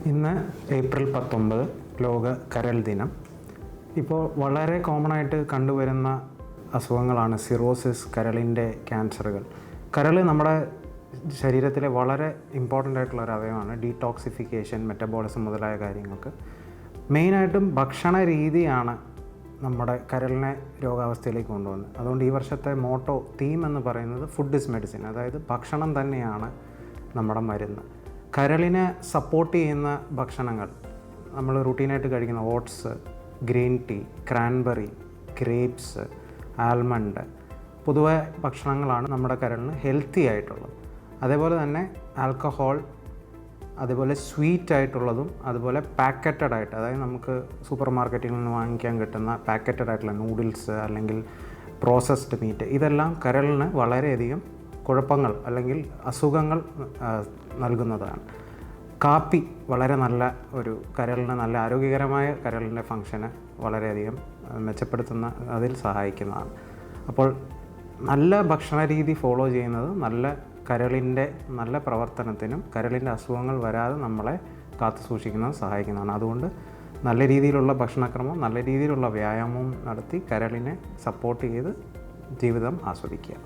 ഇന്ന് ഏപ്രിൽ 19 ലോക കരൾ ദിനം. ഇപ്പോൾ വളരെ കോമൺ ആയിട്ട് കണ്ടുവരുന്ന അസുഖങ്ങളാണ് സിറോസിസ്, കരളിൻ്റെ ക്യാൻസറുകൾ. കരൾ നമ്മുടെ ശരീരത്തിലെ വളരെ ഇമ്പോർട്ടൻ്റ് ആയിട്ടുള്ള ഒരു അവയവമാണ്. ഡീടോക്സിഫിക്കേഷൻ, മെറ്റബോളിസം മുതലായ കാര്യങ്ങൾക്ക് മെയിനായിട്ടും ഭക്ഷണ രീതിയാണ് നമ്മുടെ കരളിനെ രോഗാവസ്ഥയിലേക്ക് കൊണ്ടുവന്നത്. അതുകൊണ്ട് ഈ വർഷത്തെ തീം എന്ന് പറയുന്നത് ഫുഡ് ഇസ് മെഡിസിൻ, അതായത് ഭക്ഷണം തന്നെയാണ് നമ്മുടെ മരുന്ന്. കരളിനെ സപ്പോർട്ട് ചെയ്യുന്ന ഭക്ഷണങ്ങൾ നമ്മൾ റുട്ടീനായിട്ട് കഴിക്കുന്ന oats, green tea, cranberry, grapes, almond പൊതുവെ ഭക്ഷണങ്ങളാണ് നമ്മുടെ കരളിന് ഹെൽത്തി ആയിട്ടുള്ളത്. അതേപോലെ തന്നെ ആൽക്കഹോൾ, അതുപോലെ സ്വീറ്റ് ആയിട്ടുള്ളതും, അതുപോലെ പാക്കറ്റഡ് ആയിട്ട്, അതായത് നമുക്ക് സൂപ്പർ മാർക്കറ്റിൽ നിന്ന് വാങ്ങിക്കാൻ കിട്ടുന്ന പാക്കറ്റഡ് ആയിട്ടുള്ള നൂഡിൽസ് അല്ലെങ്കിൽ പ്രോസസ്ഡ് മീറ്റ്, ഇതെല്ലാം കരളിന് വളരെയധികം കുഴപ്പങ്ങൾ അല്ലെങ്കിൽ അസുഖങ്ങൾ നൽകുന്നതാണ്. കാപ്പി വളരെ നല്ല ഒരു കരളിന് നല്ല ആരോഗ്യകരമായ കരളിൻ്റെ ഫങ്ഷന് വളരെയധികം മെച്ചപ്പെടുത്തുന്ന അതിൽ സഹായിക്കുന്നതാണ്. അപ്പോൾ നല്ല ഭക്ഷണ രീതി ഫോളോ ചെയ്യുന്നത് കരളിൻ്റെ നല്ല പ്രവർത്തനത്തിനും കരളിൻ്റെ അസുഖങ്ങൾ വരാതെ നമ്മളെ കാത്തു സൂക്ഷിക്കുന്നത് സഹായിക്കുന്നതാണ്. അതുകൊണ്ട് നല്ല രീതിയിലുള്ള ഭക്ഷണക്രമം, നല്ല രീതിയിലുള്ള വ്യായാമവും നടത്തി കരളിനെ സപ്പോർട്ട് ചെയ്ത് ജീവിതം ആസ്വദിക്കുക.